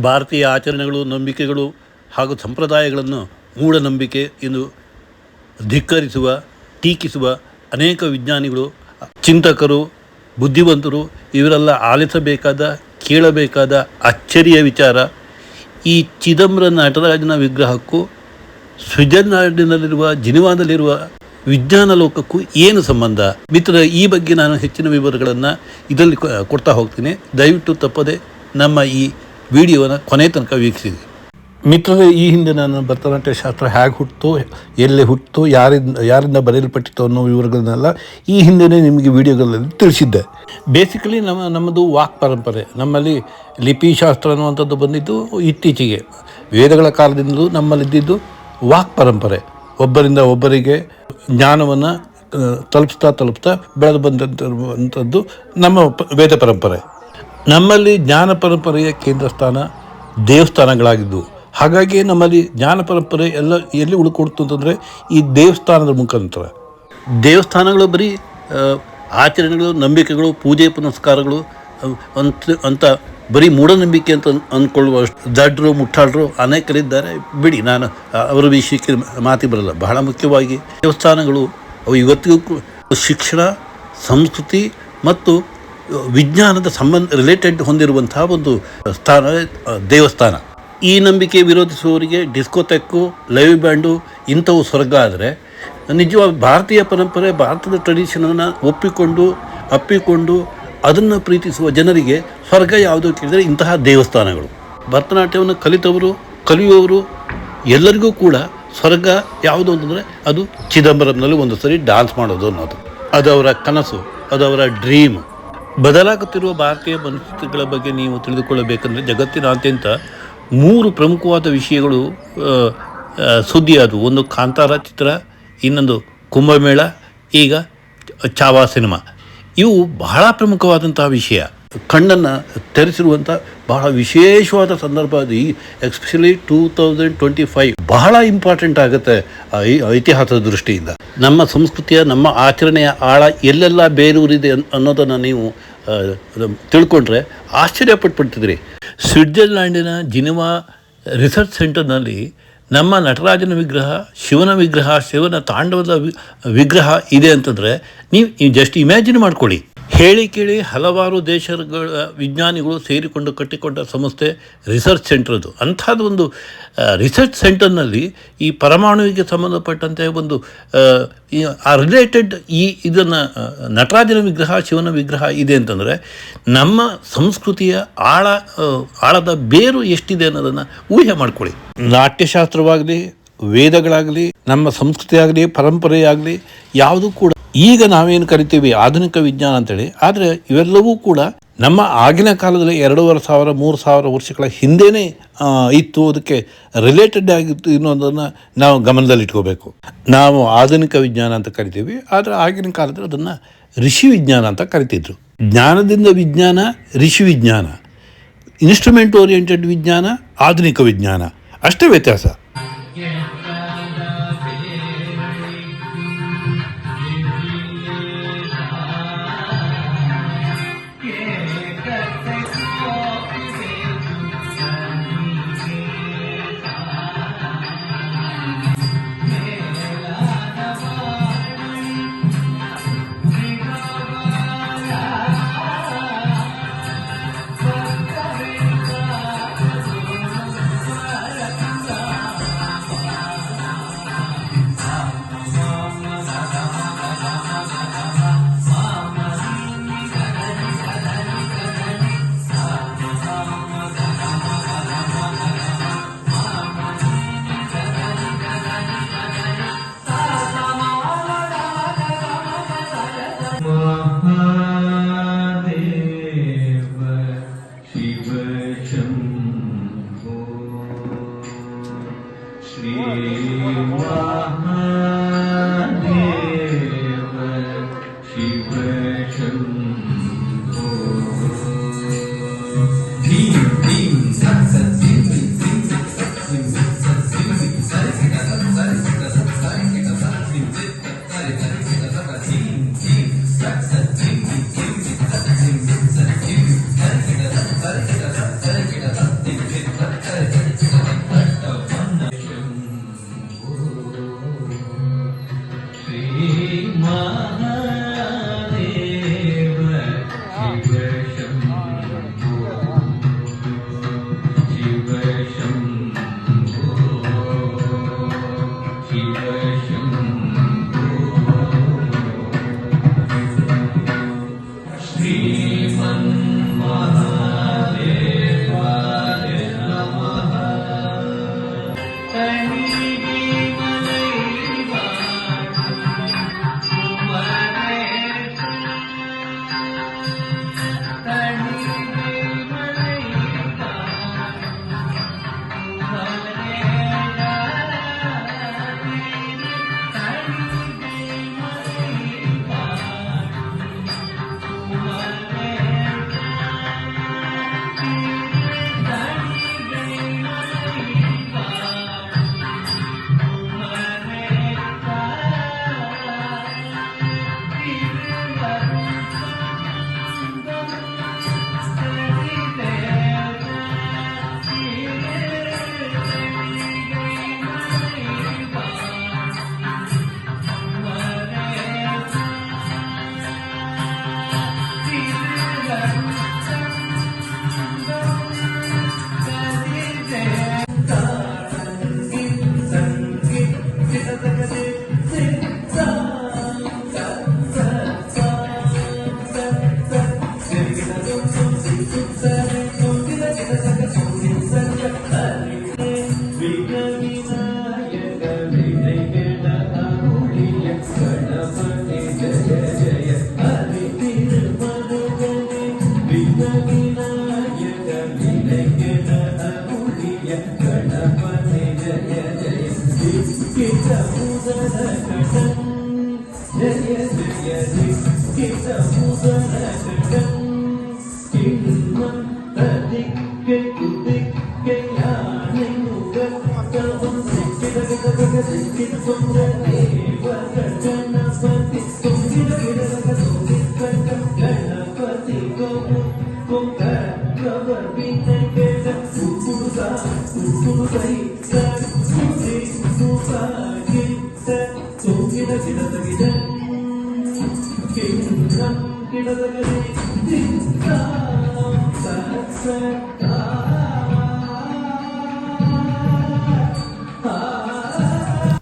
ಭಾರತೀಯ ಆಚರಣೆಗಳು, ನಂಬಿಕೆಗಳು ಹಾಗೂ ಸಂಪ್ರದಾಯಗಳನ್ನು ಮೂಢನಂಬಿಕೆ ಎಂದು ಧಿಕ್ಕರಿಸುವ, ಟೀಕಿಸುವ ಅನೇಕ ವಿಜ್ಞಾನಿಗಳು, ಚಿಂತಕರು, ಬುದ್ಧಿವಂತರು ಇವರೆಲ್ಲ ಆಲಿಸಬೇಕಾದ, ಕೇಳಬೇಕಾದ ಅಚ್ಚರಿಯ ವಿಚಾರ ಈ ಚಿದಂಬರ ನಟರಾಜನ ವಿಗ್ರಹಕ್ಕೂ ಸ್ವಿಟ್ಜರ್ಲ್ಯಾಂಡಿನಲ್ಲಿರುವ ಜಿನಿವಾದಲ್ಲಿರುವ ವಿಜ್ಞಾನ ಲೋಕಕ್ಕೂ ಏನು ಸಂಬಂಧ? ಮಿತ್ರರ, ಈ ಬಗ್ಗೆ ನಾನು ಹೆಚ್ಚಿನ ವಿವರಗಳನ್ನು ಇದರಲ್ಲಿ ಕೊಡ್ತಾ ಹೋಗ್ತೀನಿ. ದಯವಿಟ್ಟು ತಪ್ಪದೆ ನಮ್ಮ ಈ ವಿಡಿಯೋನ ಕೊನೆ ತನಕ ವೀಕ್ಷಿಸಿ. ಮಿತ್ರರೇ, ಈ ಹಿಂದೆ ನಾನು ಭರತನಾಟ್ಯ ಶಾಸ್ತ್ರ ಹೇಗೆ ಹುಟ್ಟಿತು, ಎಲ್ಲಿ ಹುಟ್ಟಿತು, ಯಾರಿಂದ ಬರೆಯಲ್ಪಟ್ಟಿತು ಅನ್ನೋ ವಿವರಗಳನ್ನೆಲ್ಲ ಈ ಹಿಂದೆಯೇ ನಿಮಗೆ ವಿಡಿಯೋಗಳಲ್ಲಿ ತಿಳಿಸಿದ್ದೆ. ಬೇಸಿಕಲಿ ನಮ್ಮದು ವಾಕ್ ಪರಂಪರೆ. ನಮ್ಮಲ್ಲಿ ಲಿಪಿಶಾಸ್ತ್ರ ಅನ್ನುವಂಥದ್ದು ಬಂದಿದ್ದು ಇತ್ತೀಚೆಗೆ. ವೇದಗಳ ಕಾಲದಿಂದಲೂ ನಮ್ಮಲ್ಲಿದ್ದಿದ್ದು ವಾಕ್ ಪರಂಪರೆ. ಒಬ್ಬರಿಂದ ಒಬ್ಬರಿಗೆ ಜ್ಞಾನವನ್ನು ತಲುಪಿಸ್ತಾ ಬೆಳೆದು ಬಂದಂಥದ್ದು ನಮ್ಮ ವೇದ ಪರಂಪರೆ. ನಮ್ಮಲ್ಲಿ ಜ್ಞಾನ ಪರಂಪರೆಯ ಕೇಂದ್ರ ಸ್ಥಾನ ದೇವಸ್ಥಾನಗಳಾಗಿದ್ದವು. ಹಾಗಾಗಿ ನಮ್ಮಲ್ಲಿ ಜ್ಞಾನ ಪರಂಪರೆ ಎಲ್ಲ ಎಲ್ಲಿ ಉಳ್ಕೊಡ್ತು ಅಂತಂದರೆ ಈ ದೇವಸ್ಥಾನದ ಮುಖಾಂತರ. ದೇವಸ್ಥಾನಗಳು ಬರೀ ಆಚರಣೆಗಳು, ನಂಬಿಕೆಗಳು, ಪೂಜೆ ಪುನಸ್ಕಾರಗಳು ಅಂತ ಬರೀ ಮೂಢನಂಬಿಕೆ ಅಂತ ಅಂದ್ಕೊಳ್ಳುವಷ್ಟು ದಡ್ರು, ಮುಟ್ಟಾಳರು ಅನೇಕರಿದ್ದಾರೆ. ಬಿಡಿ, ನಾನು ಅವರ ವಿಷಯಕ್ಕೆ ಮಾತಿ ಬರಲ್ಲ. ಬಹಳ ಮುಖ್ಯವಾಗಿ ದೇವಸ್ಥಾನಗಳು ಅವು ಇವತ್ತಿಗೂ ಶಿಕ್ಷಣ, ಸಂಸ್ಕೃತಿ ಮತ್ತು ವಿಜ್ಞಾನದ ರಿಲೇಟೆಡ್ ಹೊಂದಿರುವಂತಹ ಒಂದು ಸ್ಥಾನ ದೇವಸ್ಥಾನ. ಈ ನಂಬಿಕೆ ವಿರೋಧಿಸುವವರಿಗೆ ಡಿಸ್ಕೋಟೆಕ್ಕು, ಲೈವ್ ಬ್ಯಾಂಡು ಇಂಥವು ಸ್ವರ್ಗ. ಆದರೆ ನಿಜವಾಗಿ ಭಾರತೀಯ ಪರಂಪರೆ, ಭಾರತದ ಟ್ರೆಡಿಷನನ್ನು ಅಪ್ಪಿಕೊಂಡು ಅದನ್ನು ಪ್ರೀತಿಸುವ ಜನರಿಗೆ ಸ್ವರ್ಗ ಯಾವುದು ಕೇಳಿದರೆ ಇಂತಹ ದೇವಸ್ಥಾನಗಳು. ಭರತನಾಟ್ಯವನ್ನು ಕಲಿಯುವವರು ಎಲ್ಲರಿಗೂ ಕೂಡ ಸ್ವರ್ಗ ಯಾವುದು ಅಂತಂದರೆ ಅದು ಚಿದಂಬರಂನಲ್ಲಿ ಒಂದು ಸರಿ ಡ್ಯಾನ್ಸ್ ಮಾಡೋದು ಅನ್ನೋದು. ಅದು ಅವರ ಕನಸು, ಅದು ಅವರ ಡ್ರೀಮ್. ಬದಲಾಗುತ್ತಿರುವ ಭಾರತೀಯ ಮನಸ್ಥಿತಿಗಳ ಬಗ್ಗೆ ನೀವು ತಿಳಿದುಕೊಳ್ಳಬೇಕಂದ್ರೆ ಜಗತ್ತಿನಾದ್ಯಂತ 3 ಪ್ರಮುಖವಾದ ವಿಷಯಗಳು ಸುದ್ದಿಯಾದವು. ಒಂದು ಕಾಂತಾರ ಚಿತ್ರ, ಇನ್ನೊಂದು ಕುಂಭಮೇಳ, ಈಗ ಚಾವಾ ಸಿನಿಮಾ. ಇವು ಬಹಳ ಪ್ರಮುಖವಾದಂತಹ ವಿಷಯ. ಕಣ್ಣನ್ನು ತೆರೆಸಿರುವಂಥ ಬಹಳ ವಿಶೇಷವಾದ ಸಂದರ್ಭ ಅದು. ಎಸ್ಪೆಷಲಿ 2025 ಬಹಳ ಇಂಪಾರ್ಟೆಂಟ್ ಆಗುತ್ತೆ ಇತಿಹಾಸದ ದೃಷ್ಟಿಯಿಂದ. ನಮ್ಮ ಸಂಸ್ಕೃತಿಯ, ನಮ್ಮ ಆಚರಣೆಯ ಆಳ ಎಲ್ಲೆಲ್ಲ ಬೇರೂರಿದೆ ಅನ್ನೋದನ್ನು ನೀವು ತಿಳ್ಕೊಂಡ್ರೆ ಆಶ್ಚರ್ಯಪಟ್ಬಿಡ್ತಿದ್ರಿ. ಸ್ವಿಟ್ಜರ್ಲ್ಯಾಂಡಿನ ಜಿನಿವಾ ರಿಸರ್ಚ್ ಸೆಂಟರ್ನಲ್ಲಿ ನಮ್ಮ ನಟರಾಜನ ವಿಗ್ರಹ, ಶಿವನ ತಾಂಡವದ ವಿಗ್ರಹ ಇದೆ ಅಂತಂದರೆ ನೀವು ಜಸ್ಟ್ ಇಮ್ಯಾಜಿನ್ ಮಾಡ್ಕೊಳ್ಳಿ. ಹೇಳಿ ಕೇಳಿ ಹಲವಾರು ದೇಶಗಳ ವಿಜ್ಞಾನಿಗಳು ಸೇರಿಕೊಂಡು ಕಟ್ಟಿಕೊಂಡ ಸಂಸ್ಥೆ ರಿಸರ್ಚ್ ಸೆಂಟರ್ ಅದು. ಅಂಥದ್ದು ಒಂದು ರಿಸರ್ಚ್ ಸೆಂಟರ್ನಲ್ಲಿ ಈ ಪರಮಾಣುವಿಗೆ ಸಂಬಂಧಪಟ್ಟಂತೆ ಒಂದು ರಿಲೇಟೆಡ್ ಇದನ್ನು ನಟರಾಜನ ವಿಗ್ರಹ, ಶಿವನ ವಿಗ್ರಹ ಇದೆ ಅಂತಂದರೆ ನಮ್ಮ ಸಂಸ್ಕೃತಿಯ ಆಳದ ಬೇರು ಎಷ್ಟಿದೆ ಅನ್ನೋದನ್ನು ಊಹೆ ಮಾಡ್ಕೊಳ್ಳಿ. ನಾಟ್ಯಶಾಸ್ತ್ರವಾಗಲಿ, ವೇದಗಳಾಗಲಿ, ನಮ್ಮ ಸಂಸ್ಕೃತಿ ಆಗಲಿ, ಪರಂಪರೆಯಾಗಲಿ ಯಾವುದೂ ಕೂಡ ಈಗ ನಾವೇನು ಕರಿತೀವಿ ಆಧುನಿಕ ವಿಜ್ಞಾನ ಅಂತೇಳಿ, ಆದರೆ ಇವೆಲ್ಲವೂ ಕೂಡ ನಮ್ಮ ಆಗಿನ ಕಾಲದಲ್ಲಿ 2500-3000 ವರ್ಷಗಳ ಹಿಂದೆಯೇ ಇತ್ತು. ಅದಕ್ಕೆ ರಿಲೇಟೆಡ್ ಆಗಿತ್ತು ಅನ್ನೋದನ್ನು ನಾವು ಗಮನದಲ್ಲಿಟ್ಕೋಬೇಕು. ನಾವು ಆಧುನಿಕ ವಿಜ್ಞಾನ ಅಂತ ಕರಿತೀವಿ, ಆದರೆ ಆಗಿನ ಕಾಲದಲ್ಲಿ ಅದನ್ನು ಋಷಿ ವಿಜ್ಞಾನ ಅಂತ ಕರಿತಿದ್ರು. ಜ್ಞಾನದಿಂದ ವಿಜ್ಞಾನ ಋಷಿ ವಿಜ್ಞಾನ, ಇನ್ಸ್ಟ್ರೂಮೆಂಟ್ ಓರಿಯೆಂಟೆಡ್ ವಿಜ್ಞಾನ ಆಧುನಿಕ ವಿಜ್ಞಾನ, ಅಷ್ಟೇ ವ್ಯತ್ಯಾಸ.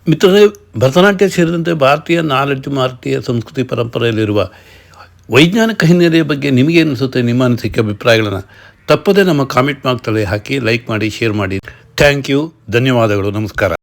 ಮಿತ್ರರೇ, ಭರತನಾಟ್ಯ ಸೇರಿದಂತೆ ಭಾರತೀಯ ಭಾರತೀಯ ಸಂಸ್ಕೃತಿ ಪರಂಪರೆಯಲ್ಲಿರುವ ವೈಜ್ಞಾನಿಕ ಹಿನ್ನೆಲೆಯ ಬಗ್ಗೆ ನಿಮಗೆ ಅನಿಸುತ್ತೆ? ನಿಮ್ಮ ಅನಿಸಿಕೆ ಅಭಿಪ್ರಾಯಗಳನ್ನು ತಪ್ಪದೇ ನಮ್ಮ ಕಾಮೆಂಟ್ ಬಾಕ್ಸಲ್ಲಿ ಹಾಕಿ, ಲೈಕ್ ಮಾಡಿ, ಶೇರ್ ಮಾಡಿ. ಥ್ಯಾಂಕ್ ಯು, ಧನ್ಯವಾದಗಳು, ನಮಸ್ಕಾರ.